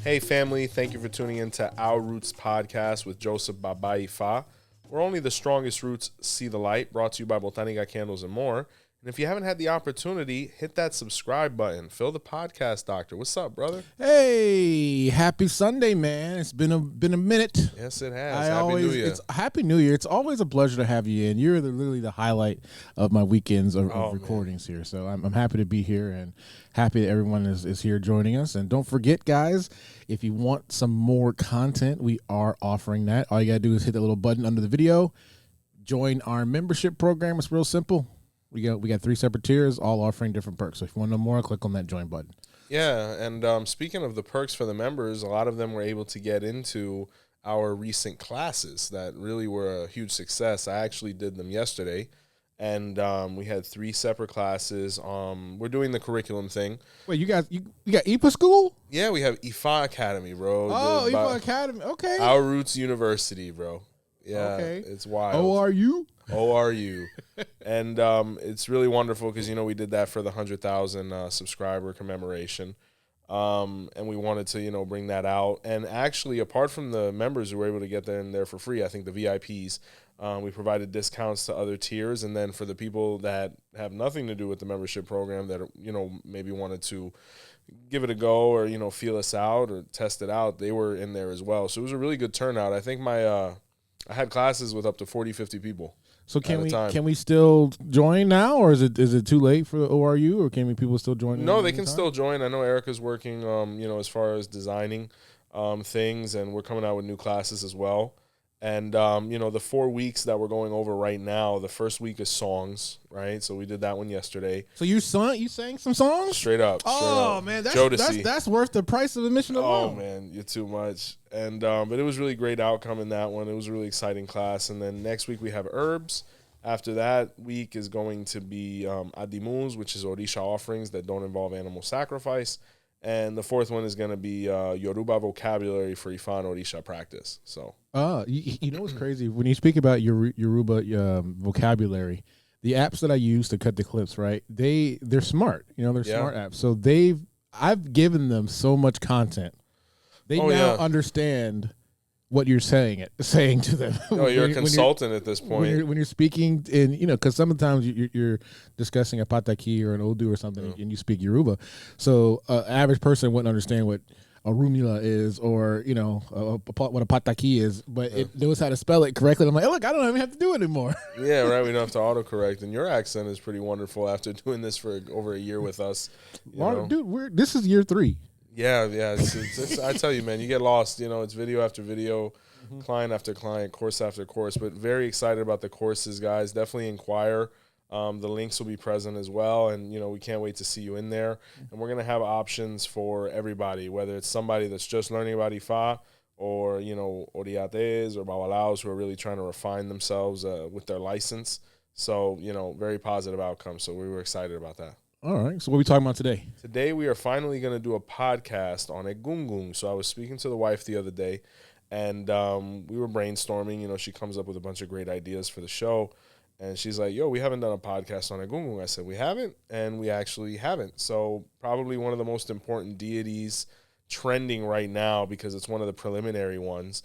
Hey family, thank you for tuning in to Our Roots podcast with Joseph Baba Ifa. Where only the strongest roots see the light, brought to you by Botánica candles and more. And if you haven't had the opportunity, hit that subscribe button. Phil the podcast doctor. What's up, brother? Hey, happy Sunday, man. It's been a minute. Yes, it has. New Year. Happy New Year. It's always a pleasure to have you in. You're literally the highlight of my weekends of recordings here. So I'm happy to be here and happy that everyone is here joining us. And don't forget, guys, if you want some more content, we are offering that. All you got to do is hit that little button under the video. Join our membership program. It's real simple. We got 3 separate tiers, all offering different perks. So if you want to know more, click on that join button. Yeah, and speaking of the perks for the members, a lot of them were able to get into our recent classes that really were a huge success. I actually did them yesterday, and we had 3 separate classes. We're doing the curriculum thing. Wait, you got IFA school? Yeah, we have Ifa Academy, bro. Oh, Ifa Academy. Okay. Our Roots University, bro. Yeah, okay. It's wild. ORU? ORU. And it's really wonderful because, we did that for the 100,000 subscriber commemoration. And we wanted to, bring that out. And actually, apart from the members who were able to get in there for free, I think the VIPs, we provided discounts to other tiers. And then for the people that have nothing to do with the membership program that, maybe wanted to give it a go or, feel us out or test it out, they were in there as well. So it was a really good turnout. I think I had classes with up to 40, 50 people. So can we still join now, or is it too late for the ORU, or can people still join? No, they can still join. I know Erica's working, as far as designing things, and we're coming out with new classes as well. And the 4 weeks that we're going over right now, the first week is songs, right? So we did that one yesterday. So you sang some songs? Straight up. Man, that's worth the price of admission alone. Oh man, you're too much. And but it was really great outcome in that one. It was a really exciting class. And then next week we have herbs. After that week is going to be Adimus, which is Orisha offerings that don't involve animal sacrifice. And the 4th one is going to be Yoruba vocabulary for Ifa and Orisha practice. So, you know what's crazy? When you speak about Yoruba vocabulary, the apps that I use to cut the clips, right? They're smart. They're smart apps. So I've given them so much content. They understand what you're saying to them. Oh, you're a consultant at this point. When you're speaking in, because sometimes you're discussing a pataki or an Odu or something, and you speak Yoruba. So an average person wouldn't understand what a rumula is or, what a pataki is, but it knows how to spell it correctly. I'm like, look, I don't even have to do it anymore. Yeah, right. We don't have to autocorrect. And your accent is pretty wonderful after doing this for over a year with us. Dude, this is year 3. Yeah. It's, I tell you, man, you get lost. It's video after video, client after client, course after course. But very excited about the courses, guys. Definitely inquire. The links will be present as well. And, we can't wait to see you in there. And we're going to have options for everybody, whether it's somebody that's just learning about Ifa or, Oriates or 𝗿𝗶𝗸𝗍 who are really trying to refine themselves with their license. So, very positive outcome. So we were excited about that. All right. So what are we talking about today? Today we are finally going to do a podcast on Egungun. So I was speaking to the wife the other day, and we were brainstorming. She comes up with a bunch of great ideas for the show, and she's like, yo, we haven't done a podcast on Egungun. I said, we haven't, and we actually haven't. So probably one of the most important deities trending right now because it's one of the preliminary ones.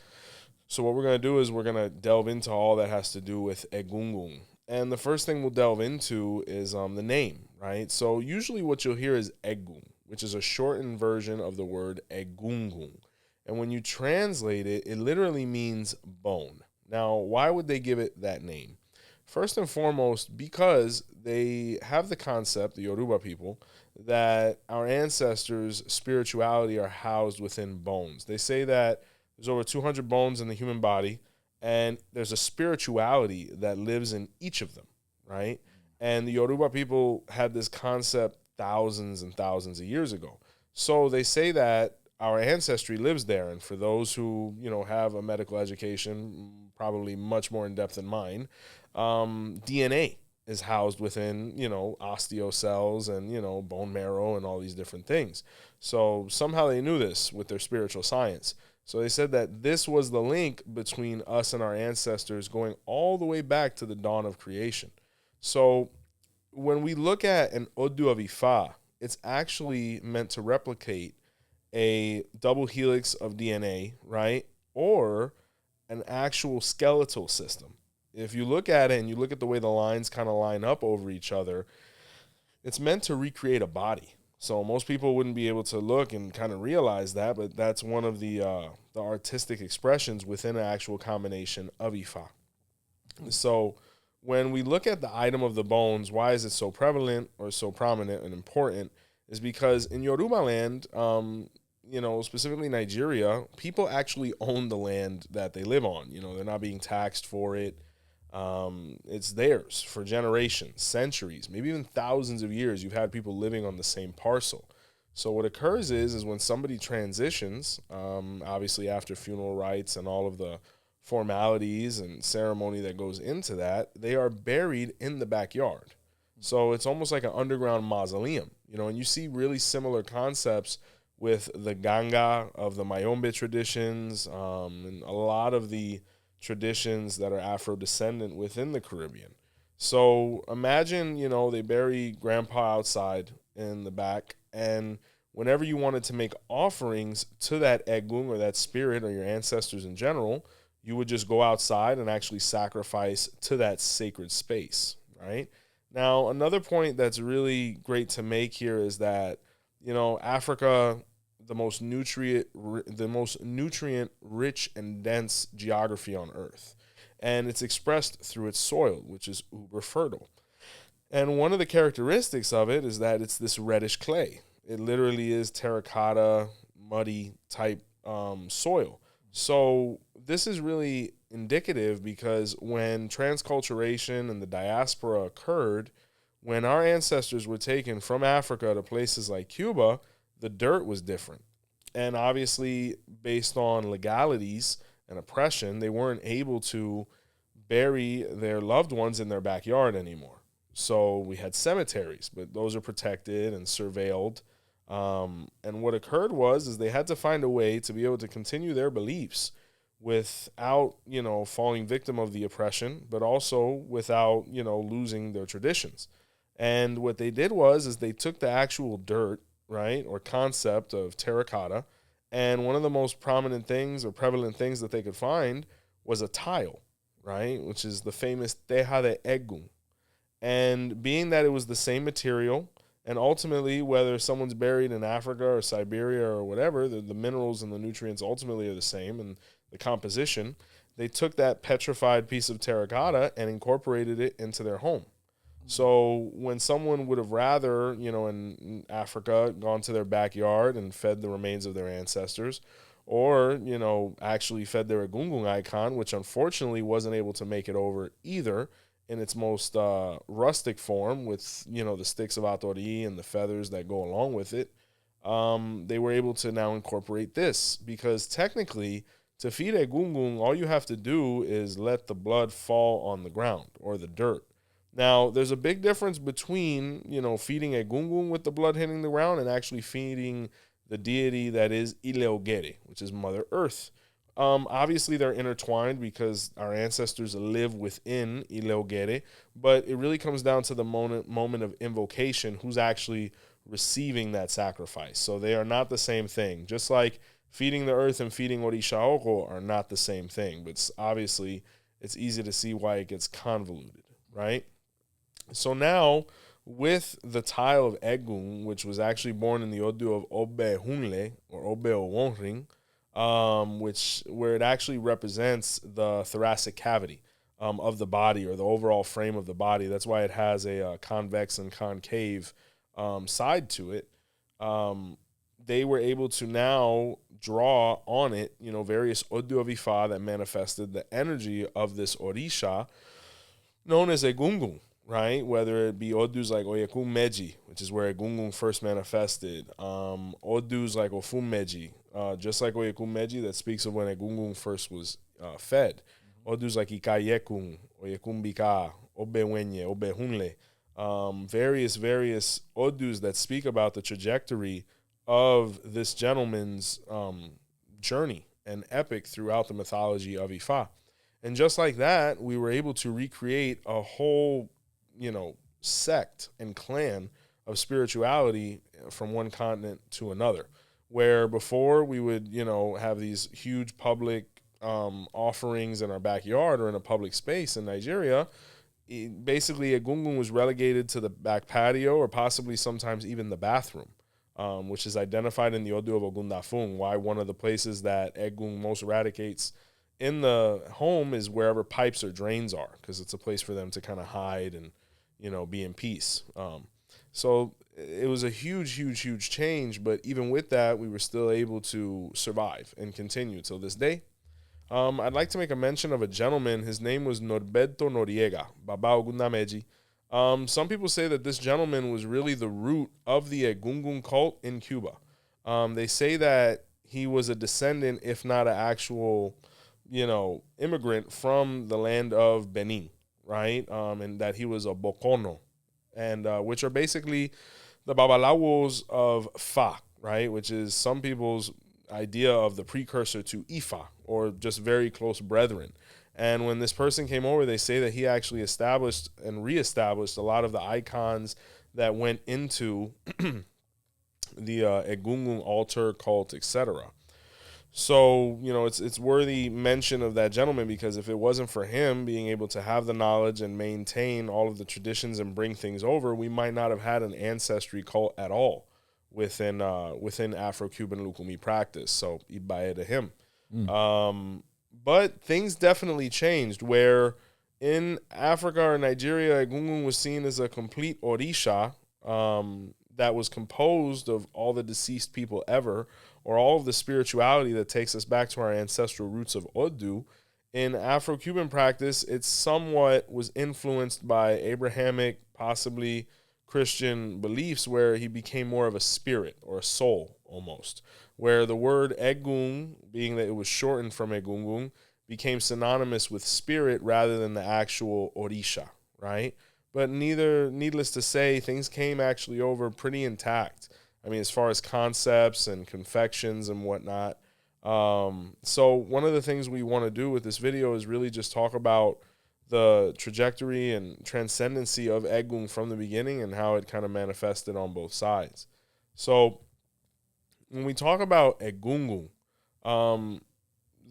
So what we're going to do is we're going to delve into all that has to do with Egungun. And the first thing we'll delve into is the name, right? So usually what you'll hear is Eggun, which is a shortened version of the word Egungun. And when you translate it, it literally means bone. Now, why would they give it that name? First and foremost, because they have the concept, the Yoruba people, that our ancestors' spirituality are housed within bones. They say that there's over 200 bones in the human body, and there's a spirituality that lives in each of them, right? And the Yoruba people had this concept thousands and thousands of years ago. So they say that our ancestry lives there. And for those who, have a medical education, probably much more in depth than mine, DNA is housed within, osteocells and, bone marrow and all these different things. So somehow they knew this with their spiritual science. So they said that this was the link between us and our ancestors going all the way back to the dawn of creation. So when we look at an Odu of Ifa, it's actually meant to replicate a double helix of DNA, right? Or an actual skeletal system. If you look at it and you look at the way the lines kind of line up over each other, it's meant to recreate a body. So most people wouldn't be able to look and kind of realize that, but that's one of the artistic expressions within an actual combination of Ifa. So when we look at the item of the bones, why is it so prevalent or so prominent and important? Is because in Yoruba land, specifically Nigeria, people actually own the land that they live on. They're not being taxed for it. It's theirs for generations, centuries, maybe even thousands of years. You've had people living on the same parcel. So what occurs is when somebody transitions, obviously after funeral rites and all of the formalities and ceremony that goes into that, they are buried in the backyard. So it's almost like an underground mausoleum, and you see really similar concepts with the ganga of the Mayombe traditions, and a lot of the traditions that are Afro-descendant within the Caribbean. So imagine, they bury grandpa outside in the back, and whenever you wanted to make offerings to that Egun or that spirit or your ancestors in general, you would just go outside and actually sacrifice to that sacred space, right? Now, another point that's really great to make here is that, Africa, the most nutrient rich and dense geography on Earth. And it's expressed through its soil, which is uber fertile. And one of the characteristics of it is that it's this reddish clay. It literally is terracotta, muddy type soil. So this is really indicative because when transculturation and the diaspora occurred, when our ancestors were taken from Africa to places like Cuba, the dirt was different. And obviously, based on legalities and oppression, they weren't able to bury their loved ones in their backyard anymore. So we had cemeteries, but those are protected and surveilled. And what occurred is they had to find a way to be able to continue their beliefs without, falling victim of the oppression, but also without, losing their traditions. And what they did is they took the actual dirt, right, or concept of terracotta, and one of the most prominent things or prevalent things that they could find was a tile, right, which is the famous Teja de Eggun. And being that it was the same material, and ultimately, whether someone's buried in Africa or Siberia or whatever, the minerals and the nutrients ultimately are the same, and the composition, they took that petrified piece of terracotta and incorporated it into their home. So when someone would have rather, in Africa, gone to their backyard and fed the remains of their ancestors, or, actually fed their Egungun icon, which unfortunately wasn't able to make it over either in its most rustic form with, the sticks of 𝗿𝗏𝗏 and the feathers that go along with it, they were able to now incorporate this because technically to feed Egungun, all you have to do is let the blood fall on the ground or the dirt. Now, there's a big difference between, feeding Egungun with the blood hitting the ground and actually feeding the deity that is 𝗃𝗀𝗃𝗏𝗃, which is Mother Earth. Obviously, they're intertwined because our ancestors live within 𝗃𝗀𝗃𝗏, but it really comes down to the moment of invocation, who's actually receiving that sacrifice. So they are not the same thing. Just like feeding the earth and feeding 𝗃𝗏𝗃𝗏 are not the same thing, but obviously it's easy to see why it gets convoluted, right? So now, with the tile of Eggun, which was actually born in the Odu of 𝗹𝗶𝗸𝗏 or 𝗹𝗶𝗸𝗏𝗁, where it actually represents the thoracic cavity of the body or the overall frame of the body. That's why it has a convex and concave side to it. They were able to now draw on it, various Odu of Ifa that manifested the energy of this Orisha, known as Egungun, right? Whether it be Odus like 𝘃𝗶𝗱𝗏𝗁, which is where Egungun first manifested, Odus like 𝗃𝗏𝗏𝗁, just like 𝘃𝗶𝗱𝗏𝗁 that speaks of when Egungun first was fed. Odus like 𝘃𝗶𝗱𝗏𝗁, 𝘃𝗶𝗶𝗱𝗏, 𝗹𝗶𝗸𝗏𝗁, various Odus that speak about the trajectory of this gentleman's journey and epic throughout the mythology of Ifa. And just like that, we were able to recreate a whole, sect and clan of spirituality from one continent to another, where before we would, have these huge public offerings in our backyard or in a public space in Nigeria. Basically, Egungun was relegated to the back patio or possibly sometimes even the bathroom, which is identified in the Odu of 𝗀𝗲𝗿𝗀, why one of the places that Eggun most eradicates in the home is wherever pipes or drains are, because it's a place for them to kind of hide and, be in peace. So it was a huge, huge, huge change. But even with that, we were still able to survive and continue till this day. I'd like to make a mention of a gentleman. His name was Norberto Noriega, Baba 𝗀𝗲𝗿𝗁𝗍𝗔. Some people say that this gentleman was really the root of the Egungun cult in Cuba. They say that he was a descendant, if not an actual, immigrant from the land of Benin, right? And that he was a Bokono, and which are basically the Babalawos of Fa, right? Which is some people's idea of the precursor to Ifa, or just very close brethren. And when this person came over, they say that he actually established and reestablished a lot of the icons that went into the Egungun altar, cult, etc. So, it's worthy mention of that gentleman, because if it wasn't for him being able to have the knowledge and maintain all of the traditions and bring things over, we might not have had an ancestry cult at all within Afro-Cuban Lukumi practice. So, ibae to him. But things definitely changed, where in Africa or Nigeria, Egungun was seen as a complete Orisha that was composed of all the deceased people ever, or all of the spirituality that takes us back to our ancestral roots of Odu. In Afro-Cuban practice, it somewhat was influenced by Abrahamic, possibly Christian beliefs, where he became more of a spirit or a soul almost, where the word Eggun, being that it was shortened from Egungun, became synonymous with spirit rather than the actual Orisha, right? But needless to say, things came actually over pretty intact. I mean, as far as concepts and confections and whatnot. So one of the things we want to do with this video is really just talk about the trajectory and transcendency of Eggun from the beginning and how it kind of manifested on both sides. So when we talk about Egungun, the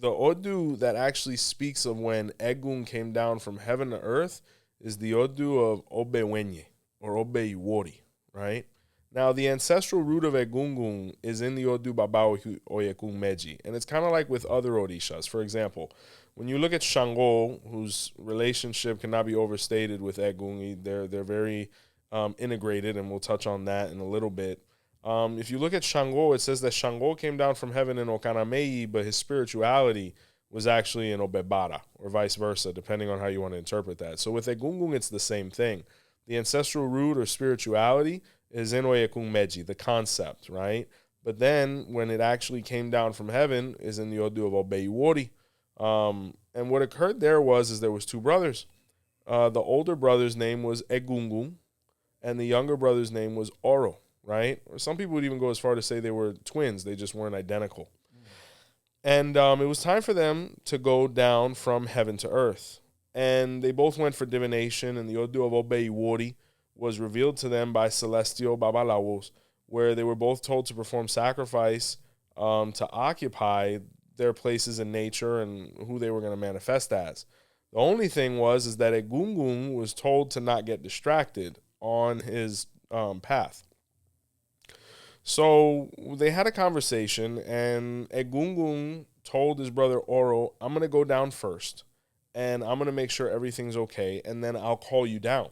Odu that actually speaks of when Eggun came down from heaven to earth is the Odu of 𝗹𝗶𝗸𝗶 or 𝗹𝗶𝗸𝗁𝗍, right? Now, the ancestral root of Egungun is in the Odu Baba Ifa, and it's kind of like with other Orishas. For example, when you look at Chango, whose relationship cannot be overstated with Eggun, they're very integrated, and we'll touch on that in a little bit. If you look at Chango, it says that Chango came down from heaven in 𝗃𝗏𝗍𝗁, but his spirituality was actually in 𝗃𝗶𝗸𝗲, or vice versa, depending on how you want to interpret that. So with Egungun, it's the same thing. The ancestral root or spirituality is in 𝗃𝗏𝗍𝗁, the concept, right? But then when it actually came down from heaven is in the Odu of 𝗹𝗶𝗸𝗁𝗍. And what occurred there was there was two brothers. The older brother's name was Egungun, and the younger brother's name was Oro, right? Or some people would even go as far to say they were twins. They just weren't identical. And it was time for them to go down from heaven to earth. And they both went for divination, and the Odu of 𝗹𝗶𝗸𝗁𝗍 was revealed to them by celestial babalawos, where they were both told to perform sacrifice to occupy their places in nature and who they were going to manifest as. The only thing is that Egungun was told to not get distracted on his path. So they had a conversation, and Egungun told his brother Oro, I'm going to go down first, and I'm going to make sure everything's okay, and then I'll call you down,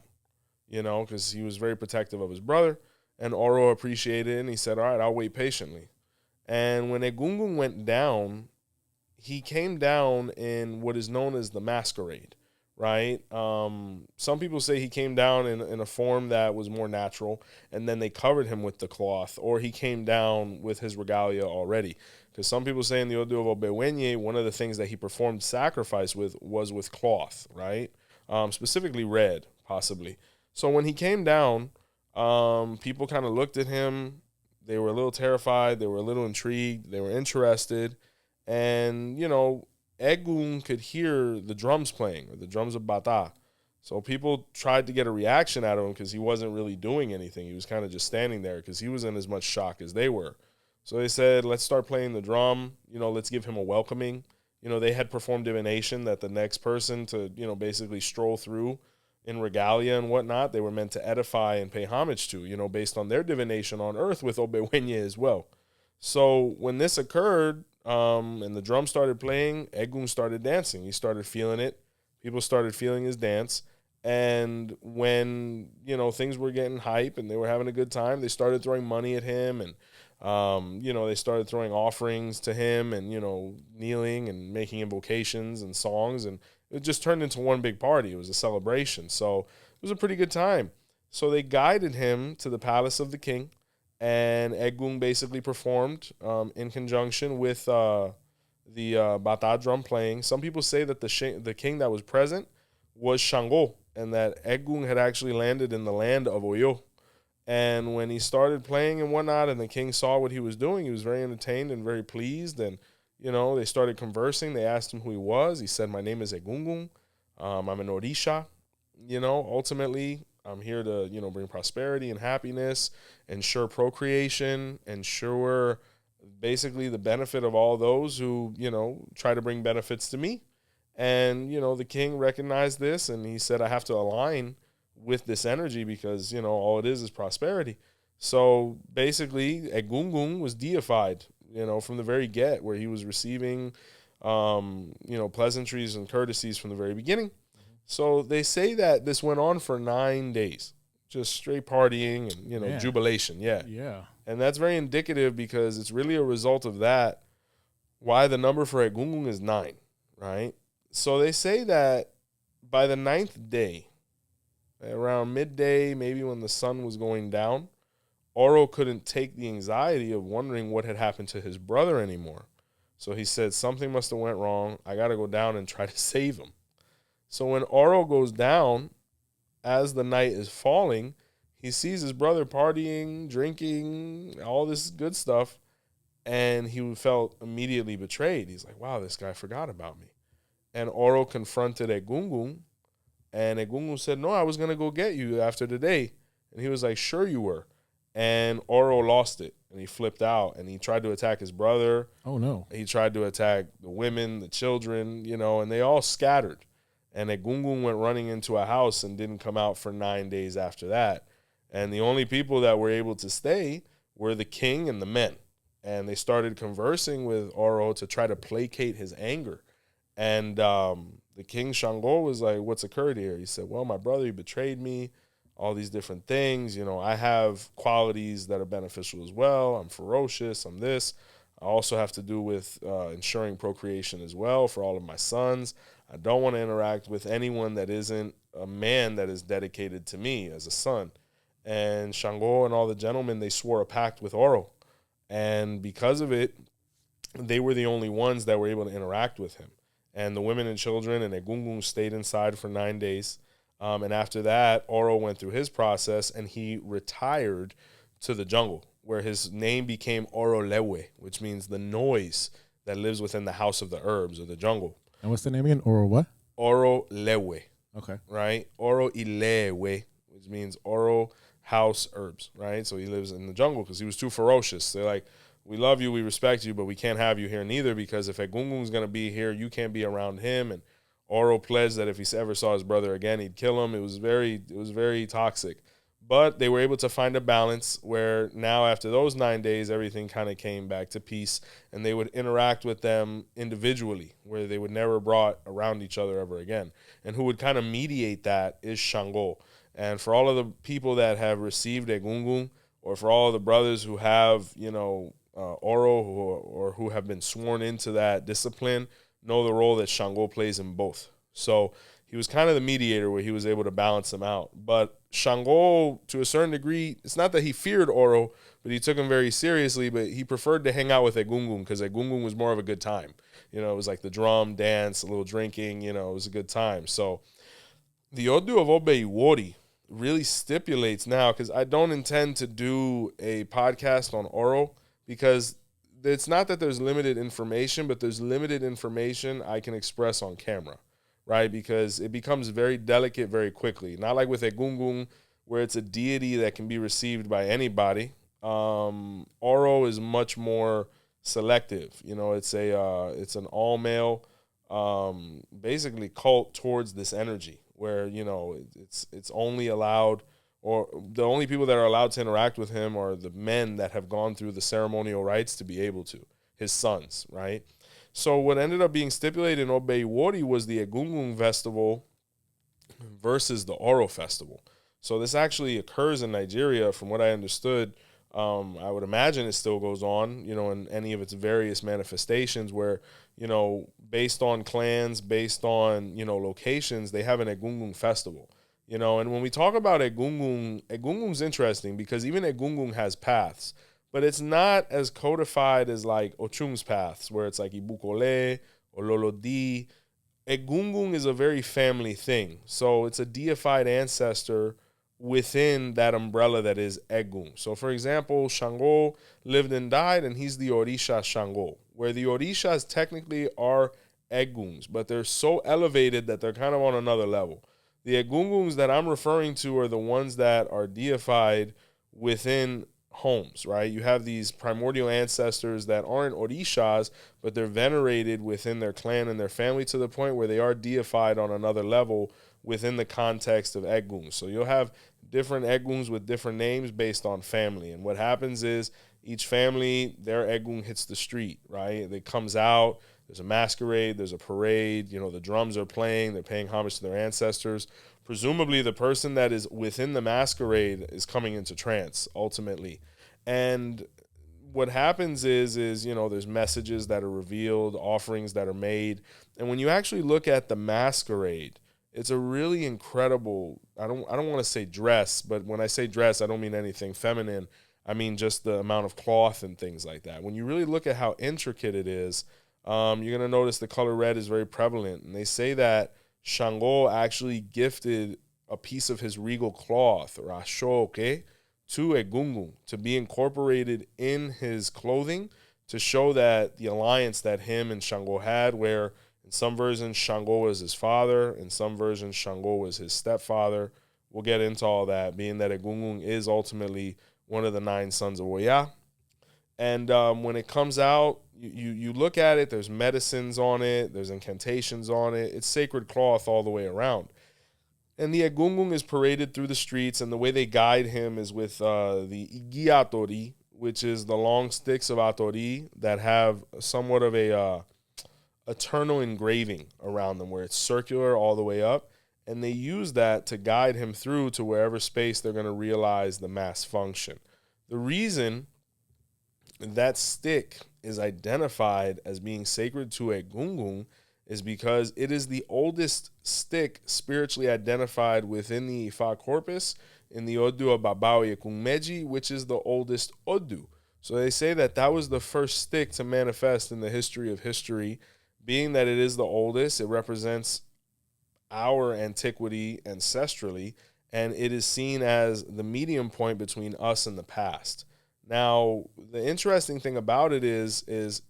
because he was very protective of his brother, and Oro appreciated it, and he said, all right, I'll wait patiently. And when Egungun went down, he came down in what is known as the masquerade, right? Some people say he came down in a form that was more natural, and then they covered him with the cloth, or he came down with his regalia already. Because some people say in the Odu of 𝗹𝗶𝗸𝗁𝗍, one of the things that he performed sacrifice with was with cloth, right? Specifically red, possibly. So when he came down, people kind of looked at him. They were a little terrified. They were a little intrigued. They were interested. And, Eggun could hear the drums playing, or the drums of bata. So people tried to get a reaction out of him because he wasn't really doing anything. He was kind of just standing there because he was in as much shock as they were. So they said, let's start playing the drum. Let's give him a welcoming. They had performed divination that the next person to, basically stroll through in regalia and whatnot, they were meant to edify and pay homage to, based on their divination on earth with 𝗿𝗶𝗍𝗍 as well. So when this occurred, and the drum started playing, Eggun started dancing. He started feeling it. People started feeling his dance. And when, things were getting hype and they were having a good time, they started throwing money at him and, they started throwing offerings to him and, kneeling and making invocations and songs. And it just turned into one big party. It was a celebration. So it was a pretty good time. So they guided him to the palace of the king, and Eggun basically performed in conjunction with the bata drum playing. Some people say that the king that was present was Chango, and that Eggun had actually landed in the land of Oyo. And when he started playing and whatnot, and the king saw what he was doing, he was very entertained and very pleased. And, they started conversing. They asked him who he was. He said, my name is Egungun. I'm an Orisha. Ultimately, I'm here to, bring prosperity and happiness, ensure procreation, ensure basically the benefit of all those who, try to bring benefits to me. And, the king recognized this, and he said, I have to align with this energy because, all it is prosperity. So basically, Egungun was deified, from the very get, where he was receiving, pleasantries and courtesies from the very beginning. So they say that this went on for 9 days, just straight partying and, jubilation. Yeah. Yeah. And that's very indicative because it's really a result of that, why the number for Egungun is 9, right? So they say that by the 9th day, around midday, maybe when the sun was going down, Oro couldn't take the anxiety of wondering what had happened to his brother anymore. So he said, something must have went wrong. I got to go down and try to save him. So when Oro goes down, as the night is falling, he sees his brother partying, drinking, all this good stuff, and he felt immediately betrayed. He's like, wow, this guy forgot about me. And Oro confronted Egungun, and Egungun said, no, I was going to go get you after the day. And he was like, sure you were. And Oro lost it, and he flipped out, and he tried to attack his brother. Oh, no. He tried to attack the women, the children, and they all scattered. And Egungun went running into a house and didn't come out for 9 days after that. And the only people that were able to stay were the king and the men. And they started conversing with Oro to try to placate his anger. And the king Chango was like, what's occurred here? He said, well, my brother, he betrayed me, all these different things. I have qualities that are beneficial as well. I'm ferocious. I'm this. I also have to do with ensuring procreation as well for all of my sons. I don't want to interact with anyone that isn't a man that is dedicated to me as a son. And Chango and all the gentlemen, they swore a pact with Oro. And because of it, they were the only ones that were able to interact with him. And the women and children and Egungun stayed inside for 9 days. And after that, Oro went through his process, and he retired to the jungle, where his name became 𝗿𝗶𝗸𝗍𝗍, which means the noise that lives within the house of the herbs or the jungle. And what's the name again? Oro what? 𝗿𝗶𝗸𝗍𝗍. Okay. Right? 𝗿𝗶𝗸𝗍𝗍, which means Oro house herbs, right? So he lives in the jungle because he was too ferocious. They're like, we love you, we respect you, but we can't have you here neither, because if Egungun's going to be here, you can't be around him. And Oro pledged that if he ever saw his brother again, he'd kill him. It was very toxic. But they were able to find a balance where now after those 9 days, everything kind of came back to peace, and they would interact with them individually, where they would never brought around each other ever again. And who would kind of mediate that is Chango. And for all of the people that have received Egungun, or for all of the brothers who have, Oro, or who have been sworn into that discipline, know the role that Chango plays in both. So he was kind of the mediator, where he was able to balance them out. But Chango, to a certain degree, it's not that he feared Oro, but he took him very seriously. But he preferred to hang out with Egungun, because Egungun was more of a good time. It was like the drum, dance, a little drinking, it was a good time. So the Odu of 𝗿𝗶𝗸𝗍𝗍 really stipulates now, because I don't intend to do a podcast on Oro, because it's not that there's limited information, but there's limited information I can express on camera, right? Because it becomes very delicate very quickly. Not like with Egungun, where it's a deity that can be received by anybody. Oro is much more selective. You know, it's an all male, basically cult towards this energy where, you know, it's only allowed, or the only people that are allowed to interact with him are the men that have gone through the ceremonial rites to be able to, his sons, right? So what ended up being stipulated in 𝗿𝗶𝗸𝗍 was the Egungun festival versus the Oro festival. So this actually occurs in Nigeria, from what I understood. I would imagine it still goes on, you know, in any of its various manifestations where, you know, based on clans, based on, you know, locations, they have an Egungun festival. You know, and when we talk about Egungun, Egungun's interesting because even Egungun has paths, but it's not as codified as like Ochum's paths, where it's like 𝗃𝗶𝗱𝗏 or 𝘊𝗨𝗍. Egungun is a very family thing. So it's a deified ancestor within that umbrella that is Eggun. So for example, Chango lived and died, and he's the Orisha Chango, where the Orishas technically are Egguns, but they're so elevated that they're kind of on another level. The Egunguns that I'm referring to are the ones that are deified within homes, right? You have these primordial ancestors that aren't Orishas, but they're venerated within their clan and their family to the point where they are deified on another level within the context of Eggun. So you'll have different Egguns with different names based on family. And what happens is each family, their Eggun hits the street, right? It comes out, there's a masquerade, there's a parade, you know, the drums are playing, they're paying homage to their ancestors. Presumably the person that is within the masquerade is coming into trance ultimately. And what happens is, you know, there's messages that are revealed, offerings that are made. And when you actually look at the masquerade, it's a really incredible, I don't want to say dress, but when I say dress, I don't mean anything feminine. I mean just the amount of cloth and things like that. When you really look at how intricate it is, you're going to notice the color red is very prevalent. And they say that Chango actually gifted a piece of his regal cloth, or 𝗃𝗶𝗱𝗏, to Egungun to be incorporated in his clothing to show that the alliance that him and Chango had, where in some versions Chango was his father, in some versions Chango was his stepfather. We'll get into all that, being that Egungun is ultimately one of the 9 sons of 𝗃𝗏. And when it comes out, you look at it, there's medicines on it, there's incantations on it. It's sacred cloth all the way around. And the Egungun is paraded through the streets, and the way they guide him is with the 𝗃𝗏𝗃𝗏𝗃𝗏, which is the long sticks of 𝗃𝗏𝗃𝗏 that have somewhat of a eternal engraving around them, where it's circular all the way up. And they use that to guide him through to wherever space they're going to realize the mass function. The reason that stick is identified as being sacred to Egungun is because it is the oldest stick spiritually identified within the Ifa corpus in the Odu of Baba Ifa, which is the oldest Odu. So they say that that was the first stick to manifest in the history of history. Being that it is the oldest, it represents our antiquity ancestrally, and it is seen as the medium point between us and the past. Now, the interesting thing about it is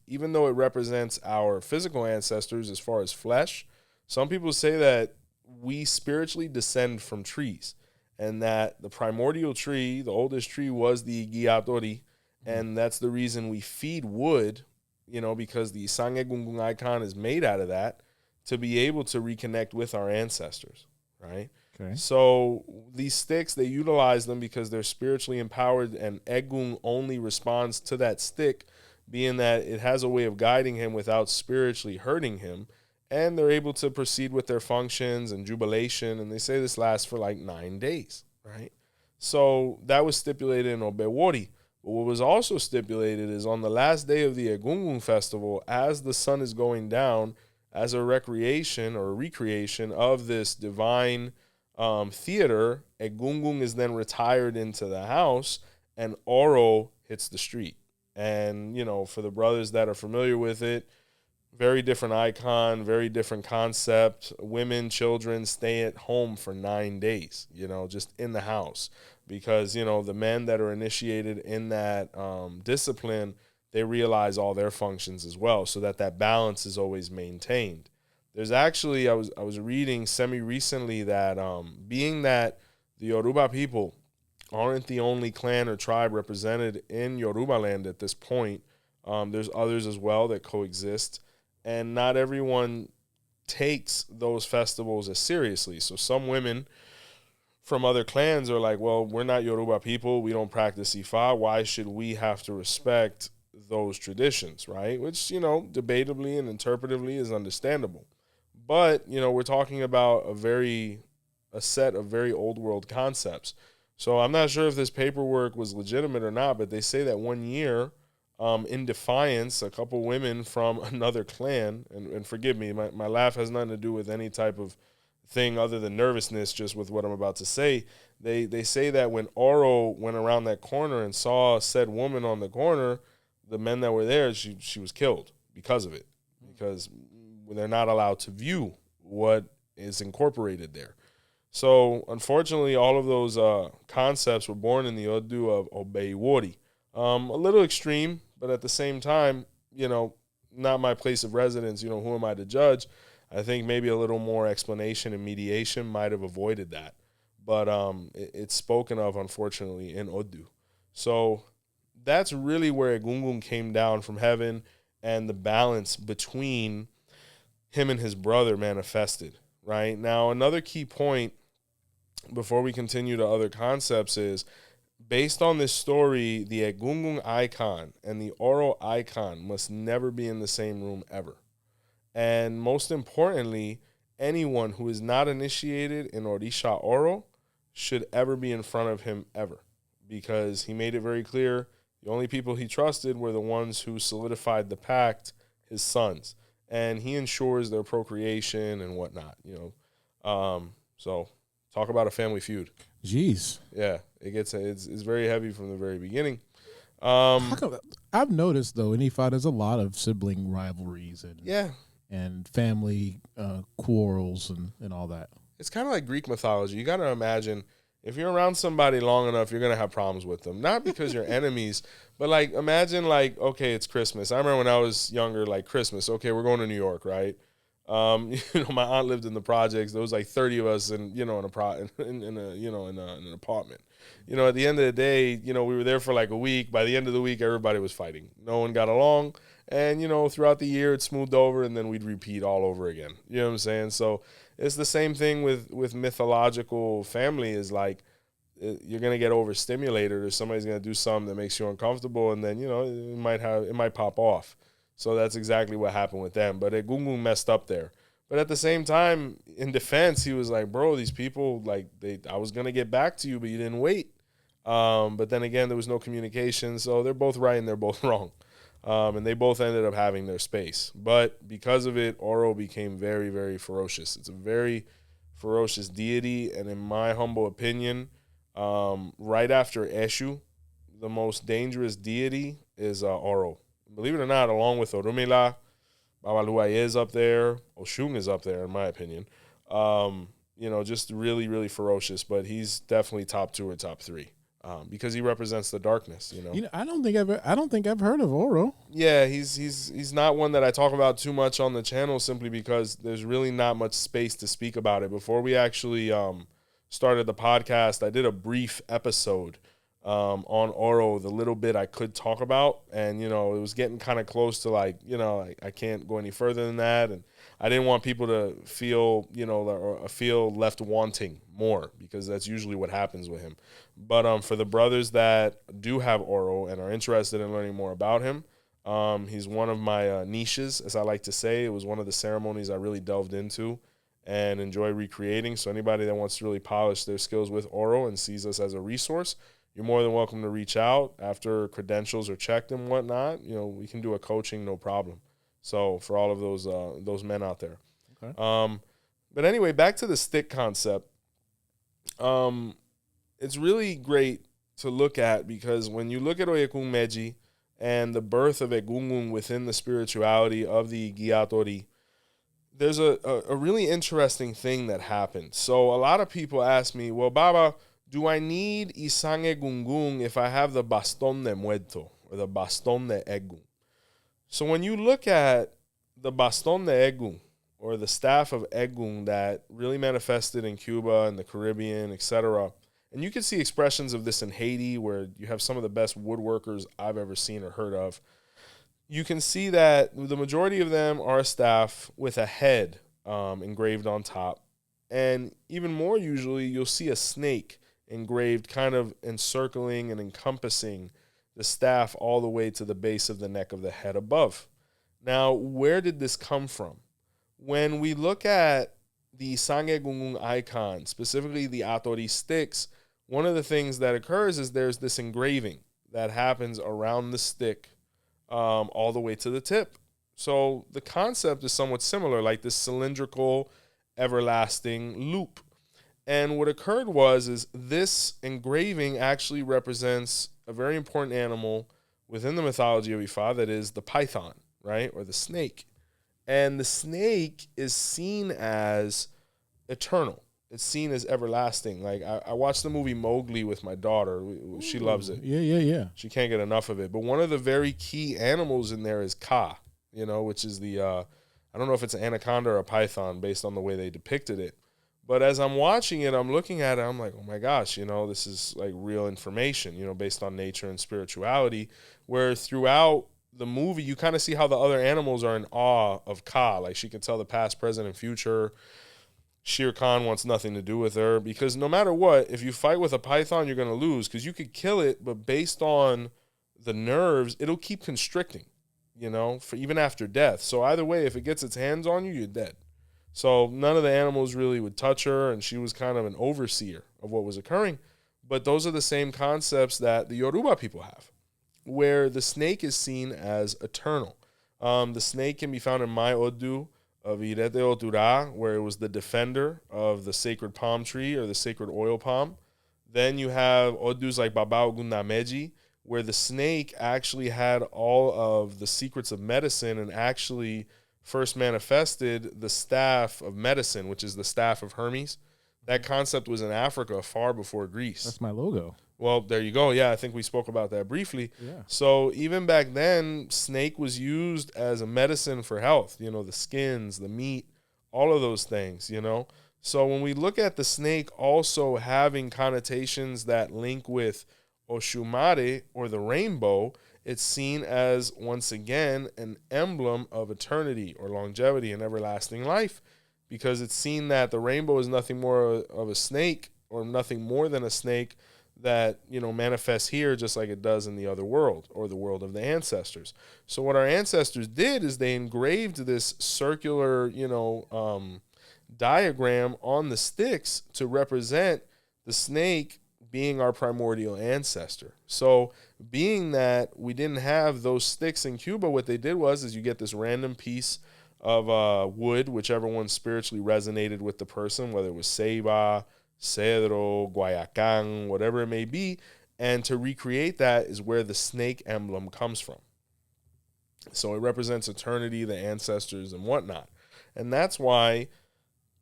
even though it represents our physical ancestors as far as flesh, some people say that we spiritually descend from trees, and that the primordial tree, the oldest tree, was the 𝗃𝗏𝗃𝗏𝗃𝗏, and that's the reason we feed wood, you know, because the Sang Egungun icon is made out of that, to be able to reconnect with our ancestors, right? Okay. So these sticks, they utilize them because they're spiritually empowered, and Eggun only responds to that stick, being that it has a way of guiding him without spiritually hurting him, and they're able to proceed with their functions and jubilation, and they say this lasts for like 9 days, right? So that was stipulated in 𝗿𝗶𝗸𝗍. But what was also stipulated is on the last day of the Egungun festival, as the sun is going down, as a recreation or a recreation of this divine theater, Egungun is then retired into the house, and Oro hits the street. And, you know, for the brothers that are familiar with it, very different icon, very different concept. Women, children stay at home for 9 days, you know, just in the house. Because, you know, the men that are initiated in that discipline, they realize all their functions as well, so that that balance is always maintained. There's actually, I was reading semi-recently that being that the Yoruba people aren't the only clan or tribe represented in Yoruba land at this point. There's others as well that coexist, and not everyone takes those festivals as seriously. So some women from other clans are like, well, we're not Yoruba people. We don't practice Ifa. Why should we have to respect those traditions, right? Which, debatably and interpretively is understandable. But, we're talking about a set of very old world concepts. So I'm not sure if this paperwork was legitimate or not, but they say that one year, in defiance, a couple women from another clan, and forgive me, my laugh has nothing to do with any type of thing other than nervousness, just with what I'm about to say. They say that when Oro went around that corner and saw said woman on the corner, the men that were there, she was killed because of it, because they're not allowed to view what is incorporated there. So unfortunately, all of those concepts were born in the Odu of 𝗿𝗶𝗸𝗍. A little extreme, but at the same time, not my place of residence. Who am I to judge? I think maybe a little more explanation and mediation might have avoided that. But it's spoken of, unfortunately, in Odu. So that's really where Egungun came down from heaven, and the balance between him and his brother manifested, right? Now, another key point before we continue to other concepts is, based on this story, the Egungun icon and the Oro icon must never be in the same room ever. And most importantly, anyone who is not initiated in Orisha Oro should ever be in front of him ever, because he made it very clear the only people he trusted were the ones who solidified the pact, his sons, and he ensures their procreation and whatnot. So talk about a family feud. Jeez. Yeah, it's very heavy from the very beginning. I've noticed though in Ifa there's a lot of sibling rivalries and family quarrels and all that. It's kind of like Greek mythology. You got to imagine, if you're around somebody long enough, you're going to have problems with them. Not because you're enemies, but imagine okay, it's Christmas. I remember when I was younger, Christmas. Okay, we're going to New York, right? My aunt lived in the projects. There was 30 of us in an apartment. At the end of the day, we were there for a week. By the end of the week, everybody was fighting. No one got along. And, throughout the year, it smoothed over, and then we'd repeat all over again. You know what I'm saying? So it's the same thing with mythological family. Is you're going to get overstimulated, or somebody's going to do something that makes you uncomfortable, and then, it might pop off. So that's exactly what happened with them. But Egungun messed up there. But at the same time, in defense, he was like, bro, these people, I was going to get back to you, but you didn't wait. But then again, there was no communication. So they're both right and they're both wrong. And they both ended up having their space. But because of it, Oro became very, very ferocious. It's a very ferocious deity. And in my humble opinion, right after Eshu, the most dangerous deity is Oro. Believe it or not, along with Orunmila, Baba is up there, Oshun is up there, in my opinion. Just really, really ferocious. But he's definitely top 2 or top 3. Because he represents the darkness, I don't think I've heard of Oro. Yeah, he's not one that I talk about too much on the channel, simply because there's really not much space to speak about it. Before we actually started the podcast, I did a brief episode on Oro, the little bit I could talk about, and it was getting kind of close to I can't go any further than that, and I didn't want people to feel feel left wanting more, because that's usually what happens with him. But for the brothers that do have Oro and are interested in learning more about him, he's one of my niches, as I like to say. It was one of the ceremonies I really delved into and enjoy recreating. So anybody that wants to really polish their skills with Oro and sees us as a resource, you're more than welcome to reach out after credentials are checked and whatnot. We can do a coaching, no problem. So for all of those men out there. Okay. But anyway, back to the stick concept. It's really great to look at, because when you look at Oyekun Meji and the birth of Egungun within the spirituality of the 𝗀𝗶𝗍𝗁, there's a really interesting thing that happened. So a lot of people ask me, well, Baba, do I need Isang Egungun if I have the Bastón de Muerto, or the Bastón de Eggun? So when you look at the Bastón de Eggun, or the staff of Eggun that really manifested in Cuba and the Caribbean, etc., And you can see expressions of this in Haiti, where you have some of the best woodworkers I've ever seen or heard of. You can see that the majority of them are a staff with a head engraved on top. And even more usually, you'll see a snake engraved kind of encircling and encompassing the staff all the way to the base of the neck of the head above. Now, where did this come from? When we look at the Sangye Gungung icon, specifically the Atori sticks, one of the things that occurs is there's this engraving that happens around the stick all the way to the tip. So the concept is somewhat similar, like this cylindrical, everlasting loop. And what occurred is this engraving actually represents a very important animal within the mythology of Ifa, that is the python, right, or the snake. And the snake is seen as eternal. It's seen as everlasting. Like, I watched the movie Mowgli with my daughter. She loves it. Yeah. She can't get enough of it. But one of the very key animals in there is 𝗀, which is the, I don't know if it's an anaconda or a python based on the way they depicted it. But as I'm watching it, I'm looking at it, I'm like, oh my gosh, this is like real information, based on nature and spirituality, where throughout the movie, you kind of see how the other animals are in awe of 𝗀. Like, she can tell the past, present, and future. Shere Khan wants nothing to do with her, because no matter what, if you fight with a python, you're going to lose, because you could kill it, but based on the nerves, it'll keep constricting, for even after death. So either way, if it gets its hands on you, you're dead. So none of the animals really would touch her, and she was kind of an overseer of what was occurring. But those are the same concepts that the Yoruba people have, where the snake is seen as eternal. The snake can be found in my Odu of 𝗃𝗶𝗱𝗁, where it was the defender of the sacred palm tree or the sacred oil palm. Then you have Odus like Baba Ifa, where the snake actually had all of the secrets of medicine and actually first manifested the staff of medicine, which is the staff of Hermes. That concept was in Africa far before Greece. That's my logo. Well, there you go. Yeah, I think we spoke about that briefly. Yeah. So even back then, snake was used as a medicine for health. The skins, the meat, all of those things, So when we look at the snake also having connotations that link with Oshumare, or the rainbow, it's seen as, once again, an emblem of eternity or longevity and everlasting life, because it's seen that the rainbow is nothing more of a snake, or nothing more than a snake that, manifests here just like it does in the other world, or the world of the ancestors. So what our ancestors did is they engraved this circular, diagram on the sticks to represent the snake being our primordial ancestor. So being that we didn't have those sticks in Cuba, what they did is you get this random piece of wood, whichever one spiritually resonated with the person, whether it was ceiba, cedro, guayacán, whatever it may be. And to recreate that is where the snake emblem comes from. So it represents eternity, the ancestors, and whatnot. And that's why,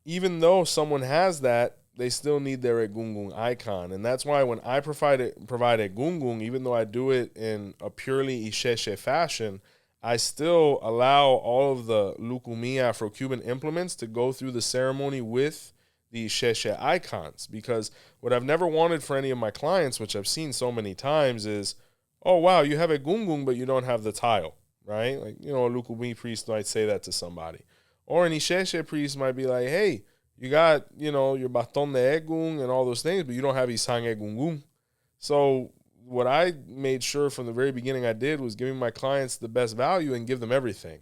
even though someone has that, they still need their Egungun icon. And that's why when I provide Egungun, even though I do it in a purely 𝗃𝗶𝗱𝗏 fashion, I still allow all of the Lukumi Afro-Cuban implements to go through the ceremony with the 𝗃𝗶𝗏 icons. Because what I've never wanted for any of my clients, which I've seen so many times, is, oh, wow, you have Egungun, but you don't have the tile, right? Like, a Lukumi priest might say that to somebody. Or an 𝗃𝗶𝗏 priest might be like, hey, you got, your baton de Eggun and all those things, but you don't have Isang Egungun. So what I made sure from the very beginning I did was giving my clients the best value and give them everything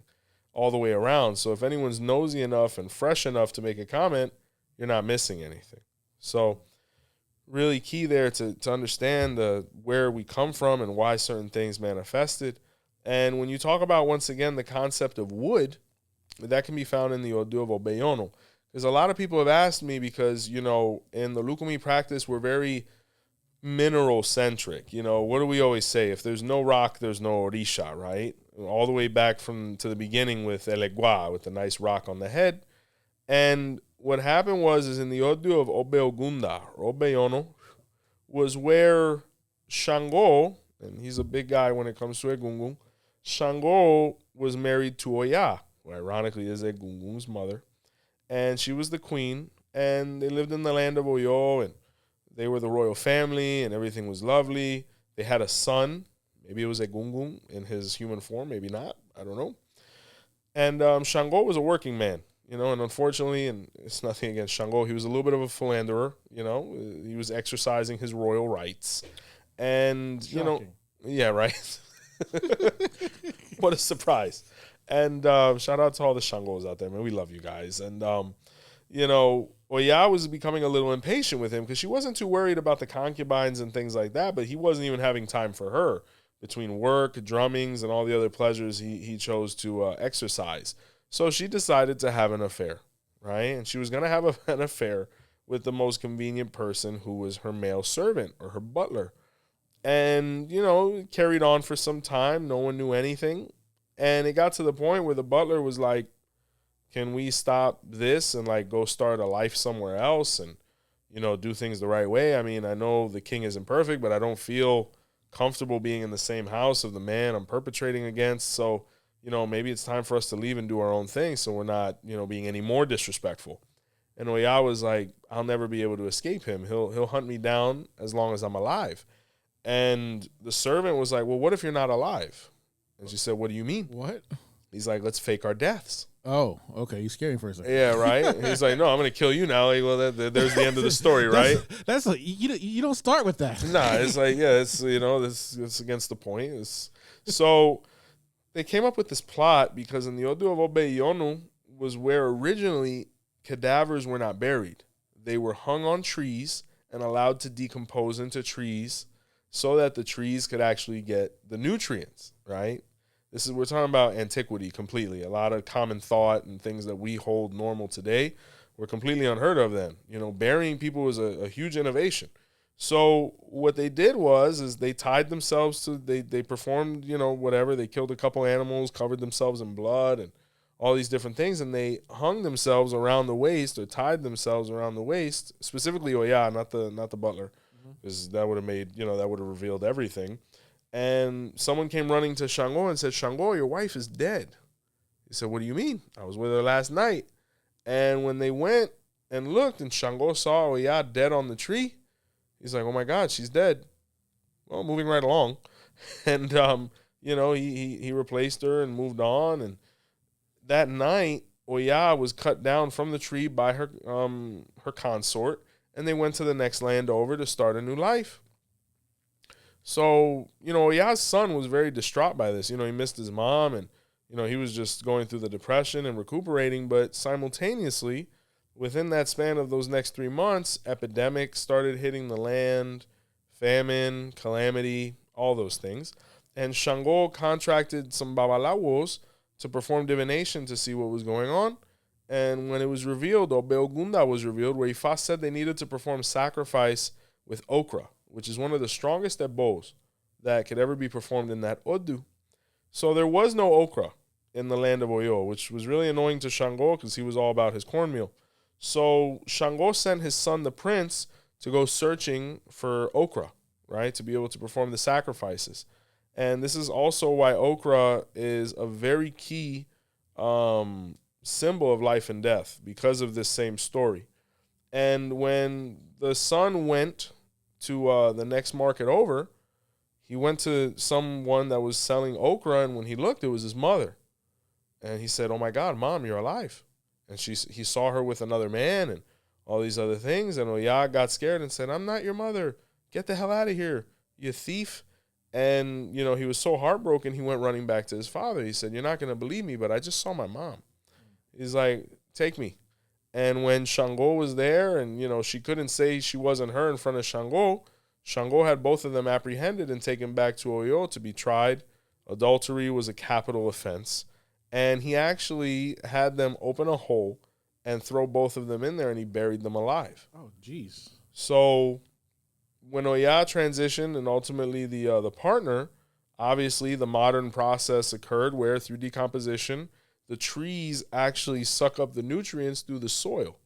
all the way around. So if anyone's nosy enough and fresh enough to make a comment, you're not missing anything. So really key there to understand where we come from and why certain things manifested. And when you talk about, once again, the concept of wood, that can be found in the Odu of Obeyono. Because a lot of people have asked me, because, in the Lukumi practice, we're very mineral-centric. What do we always say? If there's no rock, there's no Orisha, right? All the way back to the beginning with Elegua, with the nice rock on the head. And what happened is in the Odu of Obeogunda, or Obeyono, was where Chango, and he's a big guy when it comes to Egungun, Chango was married to Oya, who ironically is Egungun's mother. And she was the queen, and they lived in the land of Oyo, and They were the royal family, and everything was lovely. They had a son. Maybe it was Egungun in his human form. Maybe not. I don't know. And Chango was a working man, you know, and unfortunately, and it's nothing against Chango, he was a little bit of a philanderer, you know. He was exercising his royal rights. And, Shocking. you know, yeah, right. What a surprise. And shout out to all the Changos out there, man. We love you guys. And, you know, 𝗀𝗏 was becoming a little impatient with him because she wasn't too worried about the concubines and things like that, but he wasn't even having time for her between work, drummings, and all the other pleasures he chose to exercise. So she decided to have an affair, right? And she was going to have an affair with the most convenient person, who was her male servant or her butler. And, you know, it carried on for some time. No one knew anything. And it got to the point where the butler was like, can we stop this and like go start a life somewhere else and, you know, do things the right way? I mean, I know the king isn't perfect, but I don't feel comfortable being in the same house of the man I'm perpetrating against. So, you know, maybe it's time for us to leave and do our own thing so we're not, you know, being any more disrespectful. And 𝗀𝗏 was like, I'll never be able to escape him. He'll hunt me down as long as I'm alive. And the servant was like, well, what if you're not alive? And she said, what do you mean? What? He's like, let's fake our deaths. Oh, okay. You scared me for a second. Yeah, right. And he's like, no, I'm going to kill you now. Like, well, there's the end of the story, right? That's like, you don't start with that. Nah, it's like, yeah, it's, you know, it's against the point. So they came up with this plot because in the 𝗿𝗏𝗹𝗁 was where originally cadavers were not buried. They were hung on trees and allowed to decompose into trees so that the trees could actually get the nutrients, right? We're talking about antiquity completely. A lot of common thought and things that we hold normal today were completely unheard of then. You know, burying people was a huge innovation. So what they did is they tied themselves to, they performed, you know, whatever. They killed a couple animals, covered themselves in blood and all these different things. And they hung themselves around the waist or tied themselves around the waist, specifically 𝗀𝗏, not the butler, because that would have made, you know, that would have revealed everything. And someone came running to Chango and said, Chango, your wife is dead. He said, what do you mean? I was with her last night. And when they went and looked and Chango saw 𝗀𝗏 dead on the tree, he's like, oh my God, she's dead. Well, moving right along. And, you know, he replaced her and moved on. And that night, 𝗀𝗏 was cut down from the tree by her consort. And they went to the next land over to start a new life. So, you know, 𝗀𝗏's son was very distraught by this. You know, he missed his mom and, you know, he was just going through the depression and recuperating. But simultaneously, within that span of those next 3 months, epidemics started hitting the land, famine, calamity, all those things. And Chango contracted some babalawos to perform divination to see what was going on. And when it was revealed, 𝗿𝗶𝗸𝗏 was revealed, where Ifa said they needed to perform sacrifice with okra, which is one of the strongest 𝗿𝗏𝗍s that could ever be performed in that odu. So there was no okra in the land of 𝗿𝗏, which was really annoying to Chango because he was all about his cornmeal. So Chango sent his son, the prince, to go searching for okra, right, to be able to perform the sacrifices. And this is also why okra is a very key symbol of life and death, because of this same story. And when the son went to the next market over, he went to someone that was selling okra, and when he looked, it was his mother. And he said, oh my God, Mom, you're alive. And he saw her with another man and all these other things. And 𝗀𝗏 got scared and said, I'm not your mother. Get the hell out of here, you thief. And, you know, he was so heartbroken, he went running back to his father. He said, you're not going to believe me, but I just saw my mom. He's like, take me. And when Chango was there and, you know, she couldn't say she wasn't her in front of Chango, Chango had both of them apprehended and taken back to 𝗿𝗏 to be tried. Adultery was a capital offense. And he actually had them open a hole and throw both of them in there, and he buried them alive. Oh, jeez. So when 𝗀𝗏 transitioned and ultimately the partner, obviously the modern process occurred where through decomposition, the trees actually suck up the nutrients through the soil.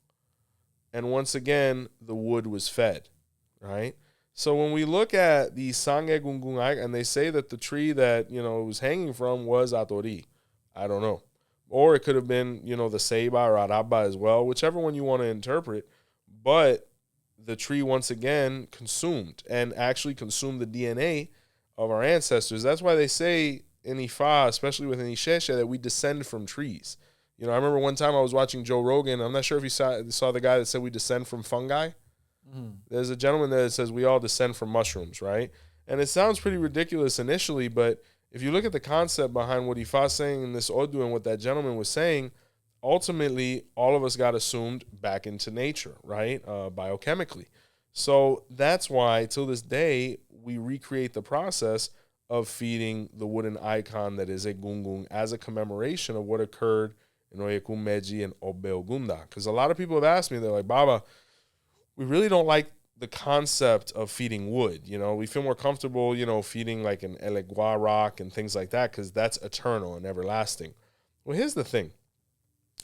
And once again, the wood was fed, right? So when we look at the Sange Egungun, and they say that the tree that, you know, it was hanging from was 𝗿𝗏𝗹𝗁. I don't know. Or it could have been, you know, the 𝗃𝗶𝗱𝗏 or 𝗿𝗏𝗹𝗁 as well, whichever one you want to interpret. But the tree once again consumed and actually consumed the DNA of our ancestors. That's why they say in Ifa, especially with 𝗃𝗵𝗃𝗃, that we descend from trees. You know, I remember one time I was watching Joe Rogan. I'm not sure if you saw the guy that said we descend from fungi. Mm-hmm. There's a gentleman there that says we all descend from mushrooms, right? And it sounds pretty ridiculous initially, but if you look at the concept behind what Ifa's saying in this Odu and what that gentleman was saying, ultimately, all of us got assumed back into nature, right? Biochemically. So that's why, till this day, we recreate the process of feeding the wooden icon that is Egungun as a commemoration of what occurred in 𝘃𝗶𝗱𝗏 and 𝗿𝗶𝗸𝗏. Because a lot of people have asked me, they're like, Baba, we really don't like the concept of feeding wood. You know, we feel more comfortable, you know, feeding like an 𝗃𝗏𝗃𝗃 rock and things like that because that's eternal and everlasting. Well, here's the thing.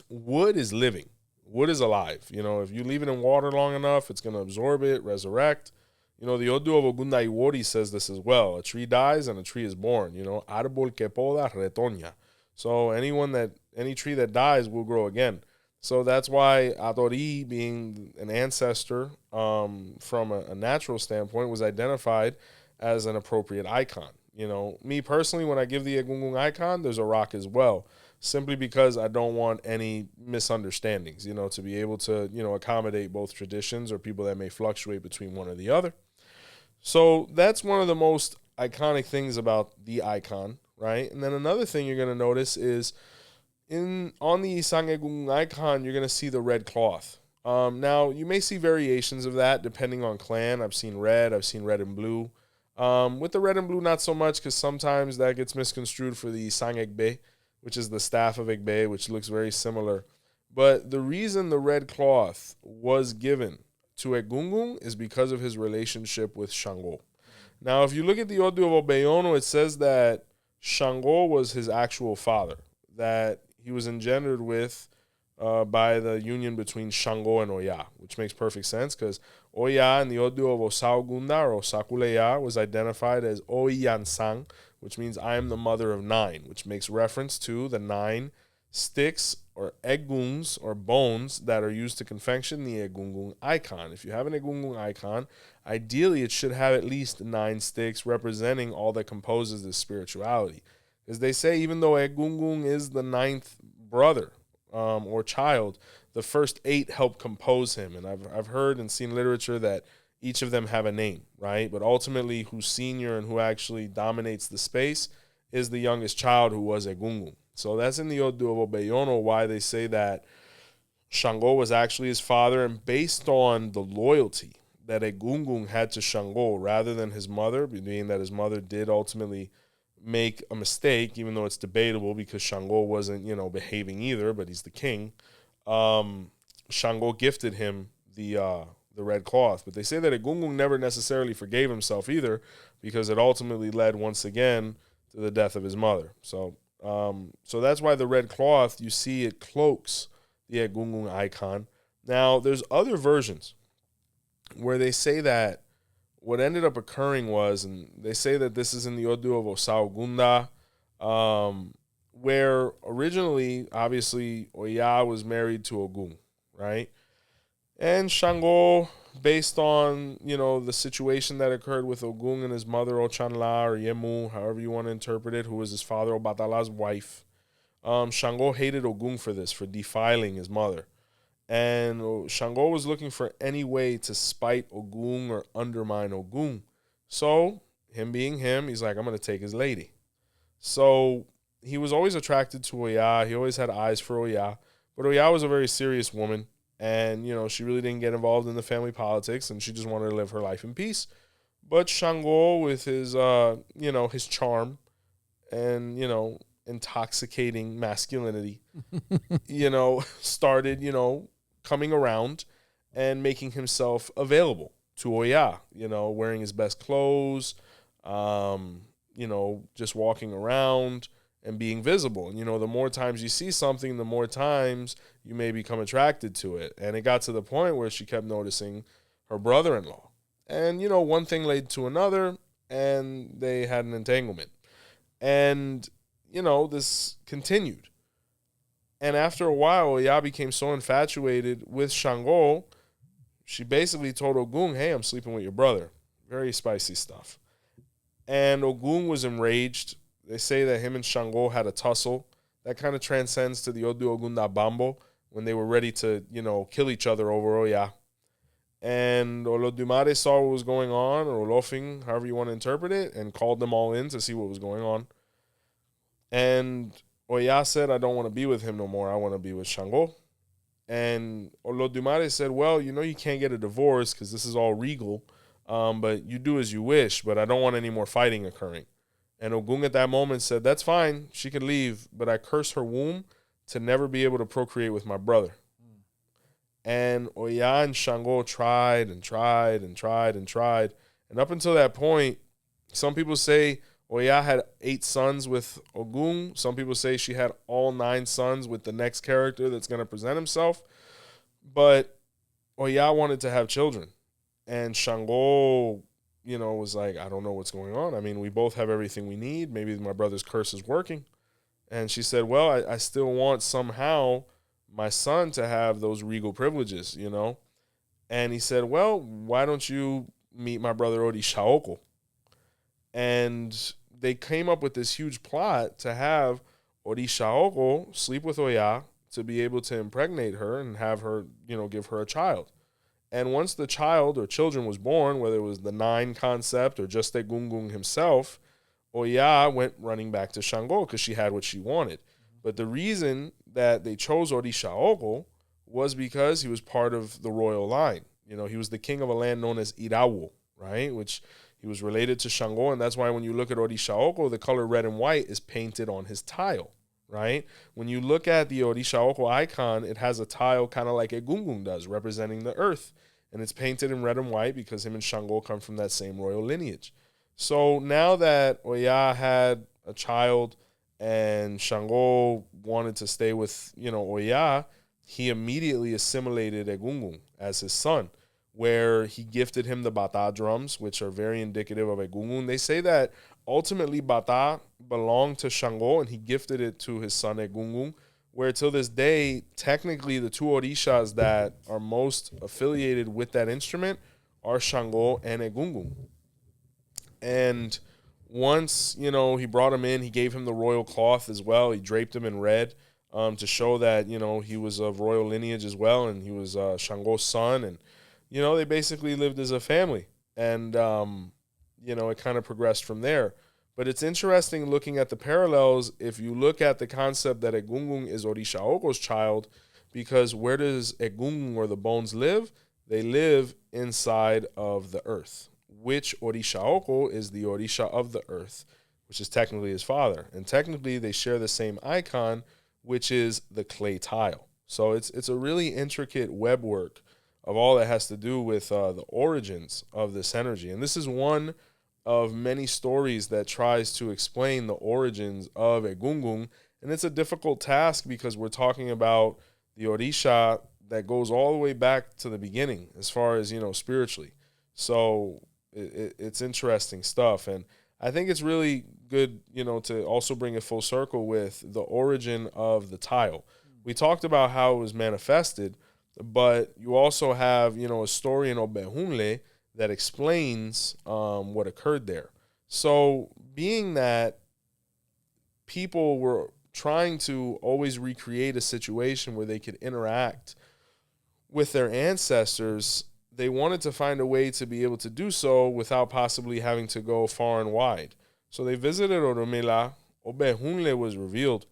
Wood is living. Wood is alive. You know, if you leave it in water long enough, it's going to absorb it, resurrect. You know, the Odu of 𝗃𝗏𝗃𝗃 says this as well. A tree dies and a tree is born. You know, 𝗃𝗶𝗸𝗃𝗃 retoña. So any tree that dies will grow again. So that's why 𝗃𝗏𝗃𝗃, being an ancestor from a natural standpoint, was identified as an appropriate icon. You know, me personally, when I give the Egungun icon, there's a rock as well, simply because I don't want any misunderstandings, you know, to be able to, you know, accommodate both traditions or people that may fluctuate between one or the other. So that's one of the most iconic things about the icon, right? And then another thing you're going to notice is on the Isang Egungun icon, you're going to see the red cloth. Now, you may see variations of that depending on clan. I've seen red and blue. With the red and blue, not so much, because sometimes that gets misconstrued for the Isang Egbe, which is the staff of Egbe, which looks very similar. But the reason the red cloth was given to Egungun is because of his relationship with Chango. Now, if you look at the Odu of Obeyono, it says that Chango was his actual father, that he was engendered with by the union between Chango and 𝗃𝗏, which makes perfect sense because 𝗃𝗏 in the Odu of Osaogunda or Osakuleya was identified as 𝗃𝗏𝗏𝗃, which means I am the mother of 9, which makes reference to the 9 sticks or egguns or bones that are used to confection the Egungun icon. If you have an Egungun icon, ideally it should have at least 9 sticks representing all that composes this spirituality. As they say, even though Egungun is the 9th brother or child, the first 8 help compose him. And I've heard and seen literature that each of them have a name, right? But ultimately, who's senior and who actually dominates the space is the youngest child, who was Egungun. So that's in the Odu of Obeyono why they say that Chango was actually his father, and based on the loyalty that Egungun had to Chango rather than his mother, being that his mother did ultimately make a mistake, even though it's debatable because Chango wasn't, you know, behaving either, but he's the king. Chango gifted him the red cloth. But they say that Egungun never necessarily forgave himself either, because it ultimately led once again to the death of his mother. So that's why the red cloth, you see it cloaks the Egungun icon. Now, there's other versions where they say that what ended up occurring was, and they say that this is in the Odu of Osaogunda, where originally, obviously, 𝗃𝗏𝗃𝗏 was married to Egun, right? And Chango, based on, you know, the situation that occurred with Egun and his mother, 𝗃𝗏𝗏 or Yemu, however you want to interpret it, who was his father, 𝗃𝗏𝗏's wife, Chango hated Egun for this, for defiling his mother. And Chango was looking for any way to spite Egun or undermine Egun. So, him being him, he's like, I'm going to take his lady. So, he was always attracted to 𝗃𝗏𝗃𝗏. He always had eyes for 𝗃𝗏𝗃. But 𝗃𝗏𝗃 was a very serious woman. And, you know, she really didn't get involved in the family politics, and she just wanted to live her life in peace. But Chango, with his, you know, his charm and, you know, intoxicating masculinity, you know, started, you know, coming around and making himself available to 𝗃𝗏𝗃𝗏, you know, wearing his best clothes, you know, just walking around and being visible. And, you know, the more times you see something, the more times you may become attracted to it. And it got to the point where she kept noticing her brother-in-law. And, you know, one thing led to another, and they had an entanglement. And, you know, this continued. And after a while, 𝗃𝗏𝗃𝗏 became so infatuated with Chango, she basically told Egun, hey, I'm sleeping with your brother. Very spicy stuff. And Egun was enraged. They say that him and Chango had a tussle. That kind of transcends to the 𝗿𝗲𝗶𝗶𝗲 when they were ready to, kill each other over Oya. And 𝗿𝗲𝗶𝗶𝗲 saw what was going on, or Olofing, however you want to interpret it, and called them all in to see what was going on. And Oya said, I don't want to be with him no more. I want to be with Chango. And 𝗿𝗲𝗶𝗶𝗲 said, well, you can't get a divorce because this is all regal, but you do as you wish, but I don't want any more fighting occurring. And Egun at that moment said, that's fine, she can leave, but I curse her womb to never be able to procreate with my brother. And Oya and Chango tried and tried and tried and tried. And up until that point, some people say Oya had 8 sons with Egun. Some people say she had all 9 sons with the next character that's going to present himself. But Oya wanted to have children. And Chango, was like, I don't know what's going on. I mean, we both have everything we need. Maybe my brother's curse is working. And she said, well, I still want somehow my son to have those regal privileges, And he said, well, why don't you meet my brother 𝘃𝗶𝗱𝗏? And they came up with this huge plot to have 𝘃𝗶𝗶𝗏 sleep with Oya to be able to impregnate her and have her, give her a child. And once the child or children was born, whether it was the 9 concept or just Egungun himself, Oya went running back to Chango because she had what she wanted. But the reason that they chose 𝘃𝗶𝗶𝗏 was because he was part of the royal line. He was the king of a land known as Irawo, right? Which he was related to Chango, and that's why when you look at 𝘃𝗶𝗶𝗏, the color red and white is painted on his tile, right? When you look at the 𝘃𝗶𝗶𝗏 icon, it has a tile kind of like Egungun does, representing the earth. And it's painted in red and white because him and Chango come from that same royal lineage. So now that Oya had a child and Chango wanted to stay with, Oya, he immediately assimilated Egungun as his son, where he gifted him the 𝗏𝗏 drums, which are very indicative of Egungun. They say that ultimately 𝗏𝗏 belonged to Chango and he gifted it to his son Egungun, where till this day, technically the 2 Orishas that are most affiliated with that instrument are Chango and Egungun. And once, he brought him in, he gave him the royal cloth as well. He draped him in red to show that, he was of royal lineage as well, and he was Chango's son. And, they basically lived as a family. And, it kind of progressed from there. But it's interesting looking at the parallels if you look at the concept that Egungun is 𝘃𝗶𝗶𝗏's child, because where does Egungun or the bones live? They live inside of the earth, which 𝘃𝗶𝗶𝗏 is the Orisha of the earth, which is technically his father. And technically they share the same icon, which is the clay tile. So it's a really intricate web work of all that has to do with the origins of this energy. And this is one of many stories that tries to explain the origins of Egungun. And it's a difficult task because we're talking about the Orisha that goes all the way back to the beginning as far as, spiritually. So it's interesting stuff. And I think it's really good, to also bring it full circle with the origin of the tile. We talked about how it was manifested, but you also have, a story in 𝗿𝗶𝗸𝗏𝗏 that explains what occurred there. So being that people were trying to always recreate a situation where they could interact with their ancestors, they wanted to find a way to be able to do so without possibly having to go far and wide. So they visited Oromila. 𝗿𝗶𝗸𝗏𝗏 was revealed,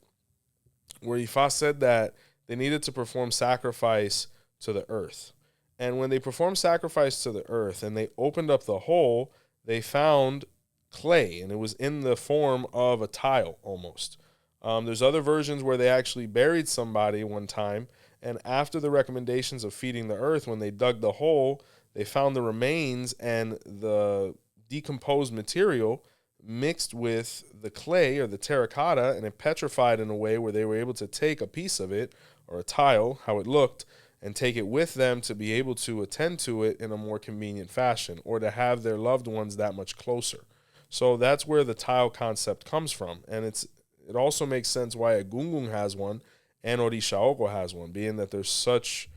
where Ifa said that they needed to perform sacrifice to the earth. And when they performed sacrifice to the earth and they opened up the hole, they found clay, and it was in the form of a tile almost. There's other versions where they actually buried somebody one time, and after the recommendations of feeding the earth, when they dug the hole, they found the remains and the decomposed material mixed with the clay or the terracotta, and it petrified in a way where they were able to take a piece of it, or a tile, how it looked, and take it with them to be able to attend to it in a more convenient fashion, or to have their loved ones that much closer. So that's where the tile concept comes from. And it also makes sense why Egungun has one and 𝘃𝗶𝗶𝗏 has one, being that there's such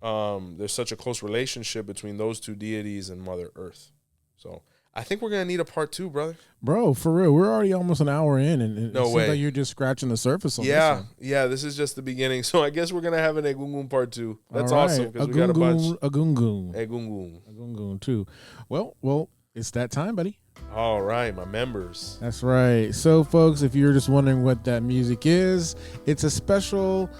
there's such a close relationship between those two deities and Mother Earth. So I think we're gonna need a part 2, brother. Bro, for real, we're already almost an hour in, and No it seems way. like you're just scratching the surface on this one. Yeah, this is just the beginning. So I guess we're gonna have an Egungun part 2. That's All right. awesome because we got a bunch. Egungun. Egungun too. Well, it's that time, buddy. All right, my members. That's right. So, folks, if you're just wondering what that music is, it's a special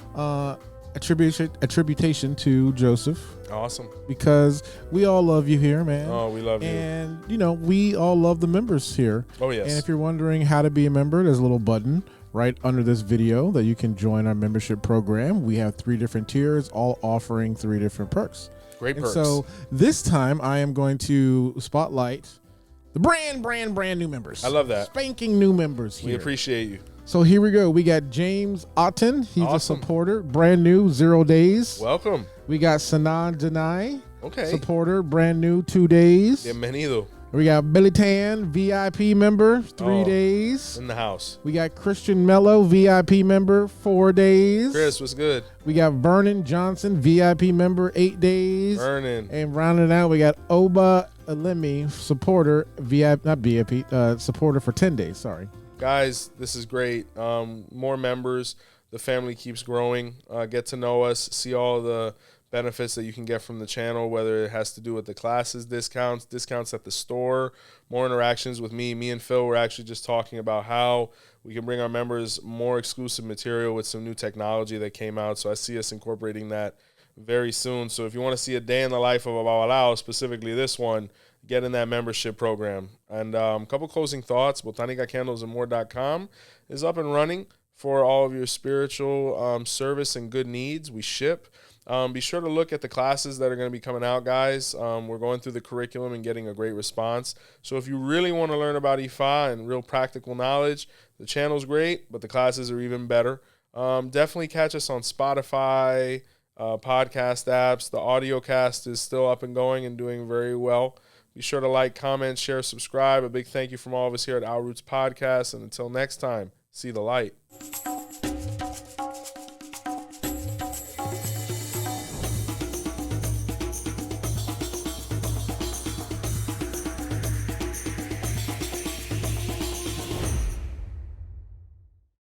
attribution to Joseph. Awesome. Because we all love you here, man. Oh, we love you. And, we all love the members here. Oh, yes. And if you're wondering how to be a member, there's a little button right under this video that you can join our membership program. We have 3 different tiers, all offering 3 different perks. Great perks. So this time I am going to spotlight the brand new members. I love that. Spanking new members here. We appreciate you. So here we go. We got James Otten. He's Awesome. a supporter, brand new, 0 days. Welcome. We got Sanan Denai. Okay. Supporter, brand new, 2 days. Bienvenido. We got Billy Tan, VIP member, 3 days. In the house. We got Christian Mello, VIP member, 4 days. Chris, what's good? We got Vernon Johnson, VIP member, 8 days. Vernon. And rounding out, we got 𝗹𝗶𝗸𝗁, supporter, supporter for 10 days. Sorry. Guys, this is great. More members. The family keeps growing. Get to know us. See all the benefits that you can get from the channel, whether it has to do with the classes, discounts at the store, more interactions with me. Me and Phil were actually just talking about how we can bring our members more exclusive material with some new technology that came out. So I see us incorporating that very soon. So if you want to see a day in the life of 𝗹𝗶𝗸𝗏, specifically this one, get in that membership program. And a couple closing thoughts. BotánicaCandlesandMore.com is up and running for all of your spiritual service and good needs. We ship. Be sure to look at the classes that are going to be coming out, guys. We're going through the curriculum and getting a great response. So if you really want to learn about Ifa and real practical knowledge, the channel's great, but the classes are even better. Definitely catch us on Spotify, podcast apps. The audio cast is still up and going and doing very well. Be sure to like, comment, share, subscribe. A big thank you from all of us here at Our Roots Podcast. And until next time, see the light.